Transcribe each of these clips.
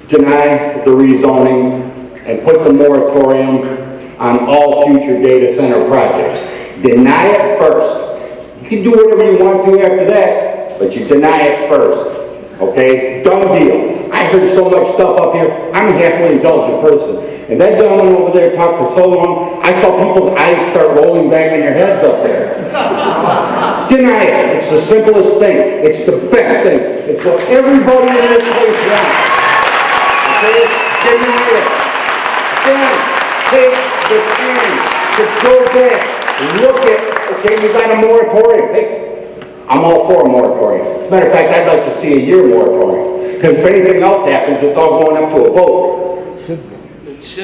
deny the rezoning and put the moratorium on all future data center projects. Deny it first. You can do whatever you want to after that, but you deny it first. Okay? Done deal. I heard so much stuff up here. I'm a halfway intelligent person. And that gentleman over there talked for so long, I saw people's eyes start rolling back in their heads up there. Deny it. It's the simplest thing. It's the best thing. It's what everybody in this place wants. Okay? Deny it. Then take the time to go back and look at, okay, you got a moratorium. Hey, I'm all for a moratorium. As a matter of fact, I'd like to see a year moratorium. Because if anything else happens, it's all going up to a vote.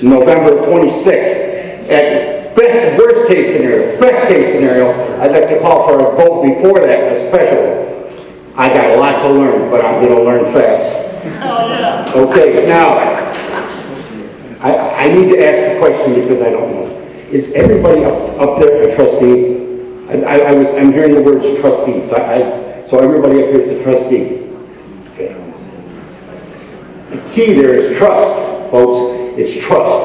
November 26th. At worst case scenario, I'd like to call for a vote before that, a special. I got a lot to learn, but I'm going to learn fast. Okay, now, I need to ask the question because I don't know. Is everybody up there a trustee? I'm hearing the words trustee, so everybody up here is a trustee. Okay. The key there is trust, folks. It's trust.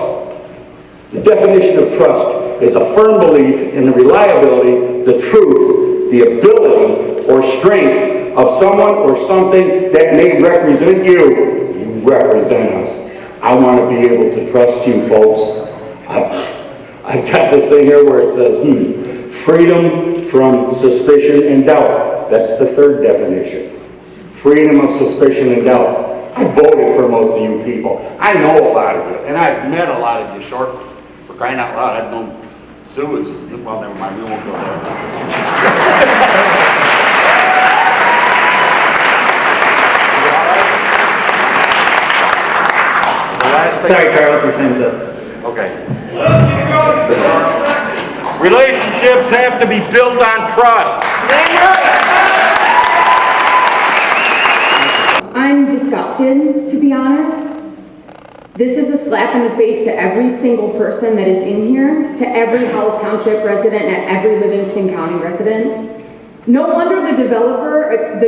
The definition of trust is a firm belief in the reliability, the truth, the ability, or strength of someone or something that may represent you. You represent us. I want to be able to trust you, folks. I've got this thing here where it says, freedom from suspicion and doubt. That's the third definition. Freedom of suspicion and doubt. I voted for most of you people. I know a lot of you, and I've met a lot of you, short, for crying out loud. I've known Sue is, well, never mind, we won't go there. Sorry, Charles, your time's up. Okay. Relationships have to be built on trust. I'm disgusted, to be honest. This is a slap in the face to every single person that is in here, to every Howell Township resident and every Livingston County resident. No wonder the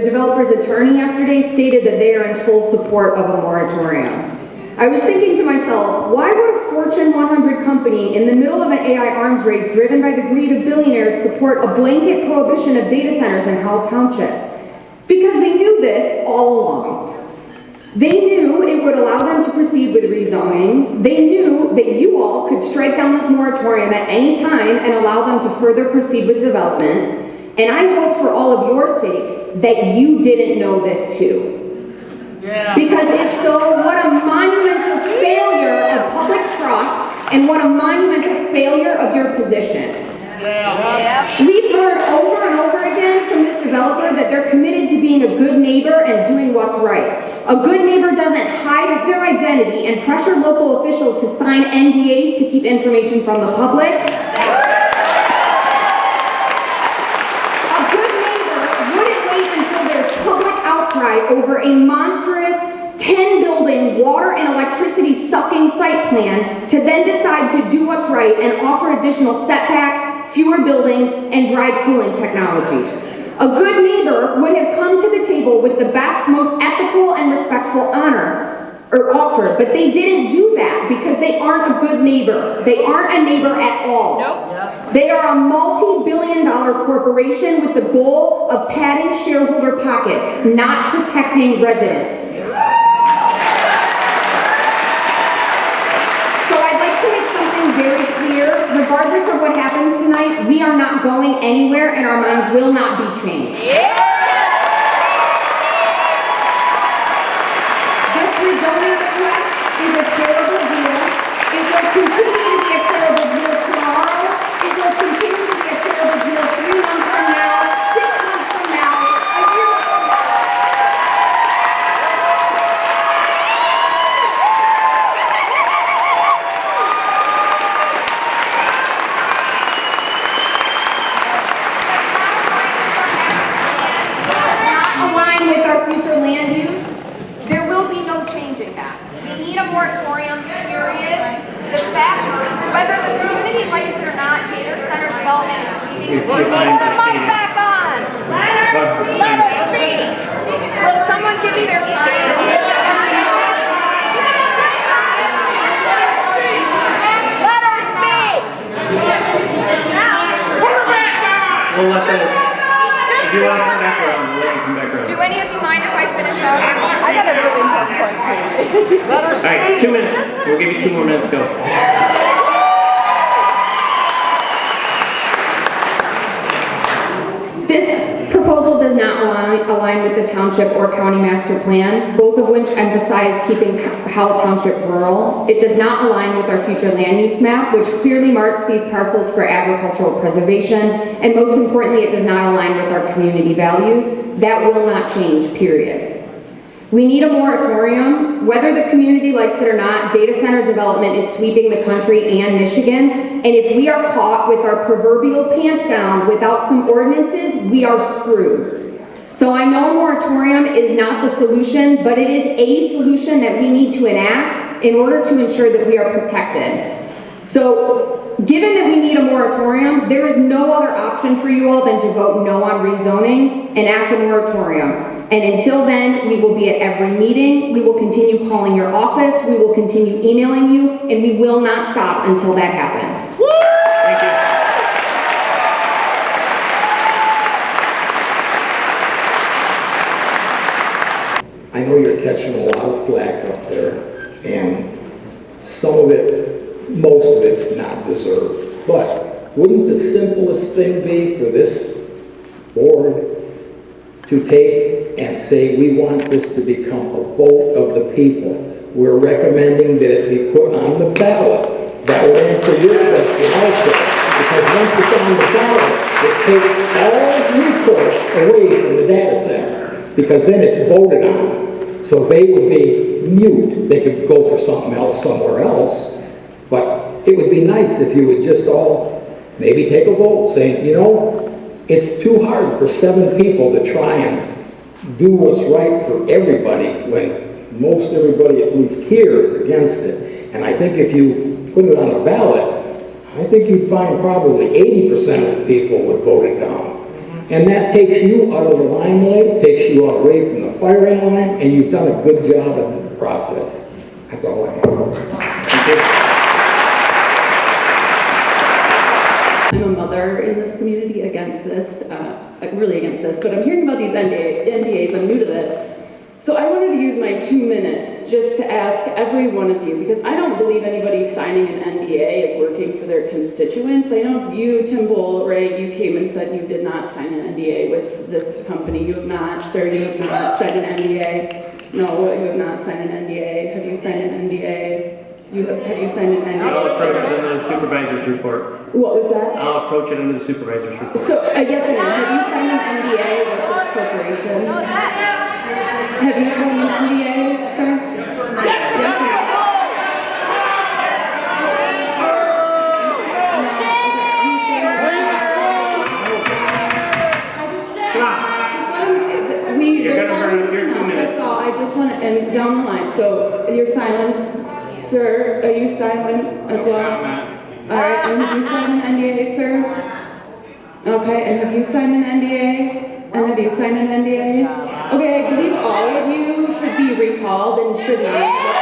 developer's attorney yesterday stated that they are in full support of a moratorium. I was thinking to myself, why would a Fortune 100 company in the middle of an AI arms race driven by the greed of billionaires support a blanket prohibition of data centers in Howell Township? Because they knew this all along. They knew it would allow them to proceed with rezoning. They knew that you all could strike down this moratorium at any time and allow them to further proceed with development. And I hope for all of your sakes that you didn't know this too. Because if so, what a monumental failure of public trust and what a monumental failure of your position. We've heard over and over again from this developer that they're committed to being a good neighbor and doing what's right. A good neighbor doesn't hide their identity and pressure local officials to sign NDAs to keep information from the public. A good neighbor wouldn't wait until there's public outcry over a monstrous 10-building water and electricity sucking site plan to then decide to do what's right and offer additional setbacks, fewer buildings, and dry cooling technology. A good neighbor would have come to the table with the best, most ethical and respectful offer, but they didn't do that because they aren't a good neighbor. They aren't a neighbor at all. Nope. They are a multi-billion-dollar corporation with the goal of padding shareholder pockets, not protecting residents. Very clear, regardless of what happens tonight, we are not going anywhere and our minds will not be changed. This rezoning request is a terrible deal. It will continue to be a terrible deal tomorrow. It will continue to be a terrible deal 3 months from now, 6 months from now, a year from now. Moratorium, period. The fact, whether the community likes it or not, data center development is sweeping. Put the mic back on. Let her speak. Will someone give me their time? back around. Let him come back around. Do any of you mind if I finish up? I got a really tough point anyway. All right, 2 minutes. We'll give you 2 more minutes to go. This proposal does not align with the township or county master plan, both of which emphasize keeping Howell Township rural. It does not align with our future land use map, which clearly marks these parcels for agricultural preservation, and most importantly, it does not align with our community values. That will not change, period. We need a moratorium. Whether the community likes it or not, data center development is sweeping the country and Michigan, and if we are caught with our proverbial pants down without some ordinances, we are screwed. So I know a moratorium is not the solution, but it is a solution that we need to enact in order to ensure that we are protected. So, given that we need a moratorium, there is no other option for you all than to vote no on rezoning, enact a moratorium. And until then, we will be at every meeting, we will continue calling your office, we will continue emailing you, and we will not stop until that happens. Thank you. I know you're catching a lot of flack up there, and some of it, most of it's not deserved. But wouldn't the simplest thing be for this board to take and say, we want this to become a vote of the people? We're recommending that it be put on the ballot. That will answer your question also, because once it's on the ballot, it takes all recourse away from the data center, because then it's voted on. So they would be mute. They could go for something else somewhere else. But it would be nice if you would just all maybe take a vote saying, you know, it's too hard for 7 people to try and do what's right for everybody when most everybody, at least here, is against it. And I think if you put it on a ballot, I think you'd find probably 80% of the people would vote it down. And that takes you out of the limelight, takes you away from the firing line, and you've done a good job in the process. That's all I have. Thank you. I'm a mother in this community against this, really against this, but I'm hearing about these NDAs, I'm new to this. So I wanted to use my 2 minutes just to ask every one of you, because I don't believe anybody signing an NDA is working for their constituents. I know you, Tim Bull, Ray, you came and said you did not sign an NDA with this company. You have not, sir, you have not signed an NDA. No, you have not signed an NDA. Have you signed an NDA? Have you signed an NDA? I'll approach it under the supervisor's report. What was that? I'll approach it under the supervisor's report. So, yes or no, have you signed an NDA with this corporation? Have you signed an NDA, sir? Yes or no? That's all. I just want to end down the line. So you're silent, sir. Are you silent as well? All right. And have you signed an NDA, sir? Okay. And have you signed an NDA? And have you signed an NDA? Okay. I believe all of you should be recalled and should not.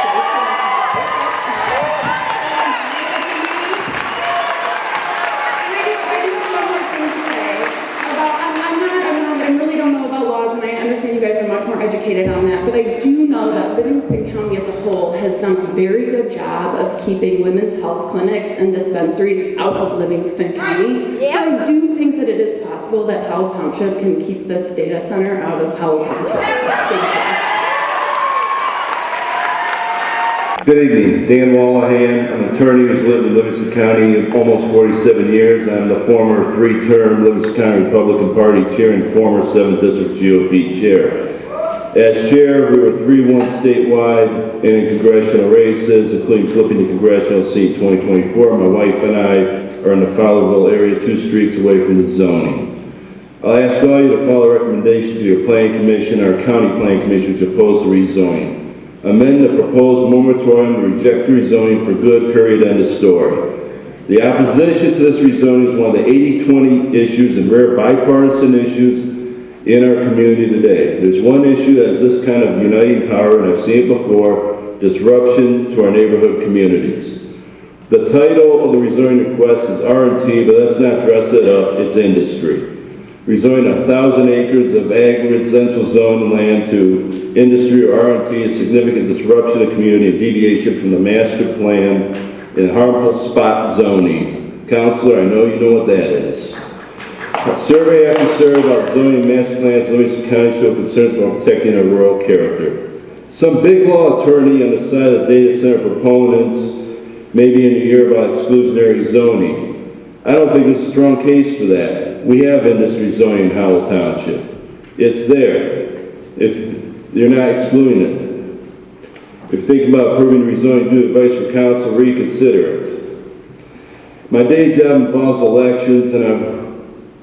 You guys are much more educated on that, but I do know that Livingston County as a whole has done a very good job of keeping women's health clinics and dispensaries out of Livingston County. Yeah. So I do think that it is possible that Howell Township can keep this data center out of Howell Township. Thank you. Good evening, Dan Wallahan. I'm an attorney who's lived in Livingston County almost 47 years. I'm the former 3-term Livingston County Republican Party chair and former 7th District GOP chair. As chair, we were 3-1 statewide and in congressional races, including flipping the congressional seat 2024. My wife and I are in the Fowlerville area, 2 streets away from the zoning. I'll ask all you to follow recommendations of your Planning Commission, our County Planning Commission, which oppose the rezoning. Amend the proposed moratorium to reject the rezoning for good, period, end of story. The opposition to this rezoning is one of the 80-20 issues and rare bipartisan issues in our community today. There's one issue that has this kind of uniting power, and I've seen it before: disruption to our neighborhood communities. The title of the rezoning request is R&T, but let's not dress it up, it's industry. Rezoning 1,000 acres of ag residential zone land to industry or R&T is significant disruption of community and deviation from the master plan and harmful spot zoning. Counselor, I know you know what that is. Survey after survey about zoning master plans in Livingston County show concerns about protecting our rural character. Some big law attorney on the side of the data center proponents may be in the ear about exclusionary zoning. I don't think there's a strong case for that. We have industry zoning in Howell Township. It's there. If you're not excluding it. If thinking about approving rezoning, do advice for council, reconsider it. My day job involves elections and I've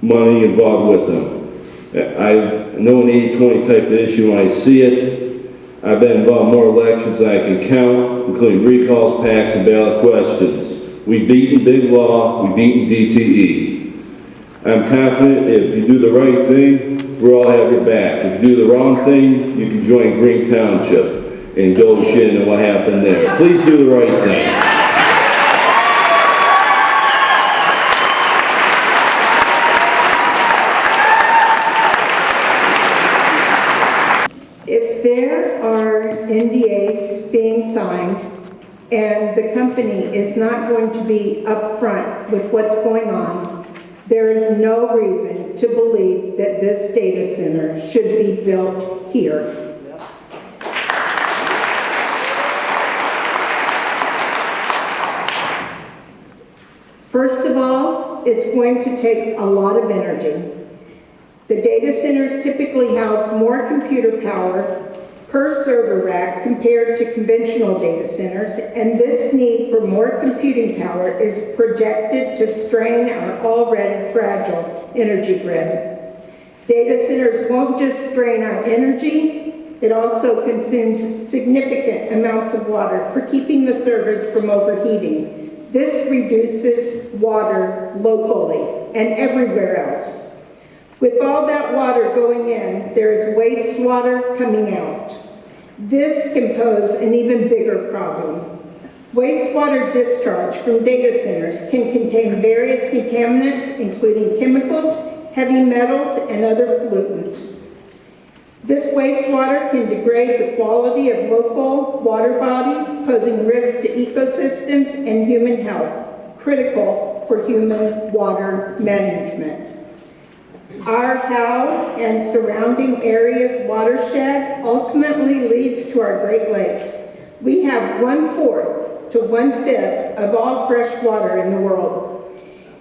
money involved with them. I know an 80-20 type of issue when I see it. I've been involved in more elections than I can count, including recalls, PACs, and ballot questions. We've beaten big law, we've beaten DTE. I'm confident if you do the right thing, we'll all have your back. If you do the wrong thing, you can join Green Township and Goshen and what happened there. Please do the right thing. If there are NDAs being signed and the company is not going to be upfront with what's going on, there is no reason to believe that this data center should be built here. First of all, it's going to take a lot of energy. The data centers typically house more computer power per server rack compared to conventional data centers, and this need for more computing power is projected to strain our already fragile energy grid. Data centers won't just strain our energy, it also consumes significant amounts of water for keeping the servers from overheating. This reduces water locally and everywhere else. With all that water going in, there is wastewater coming out. This can pose an even bigger problem. Wastewater discharge from data centers can contain various contaminants, including chemicals, heavy metals, and other pollutants. This wastewater can degrade the quality of local water bodies, posing risks to ecosystems and human health, critical for human water management. Our Howell and surrounding areas watershed ultimately leads to our Great Lakes. We have 1/4 to 1/5 of all fresh water in the world.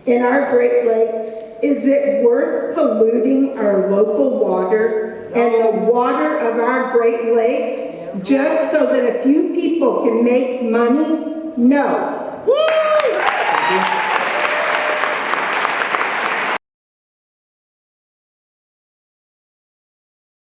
In our Great Lakes, is it worth polluting our local water and the water of our Great Lakes just so that a few people can make money? No.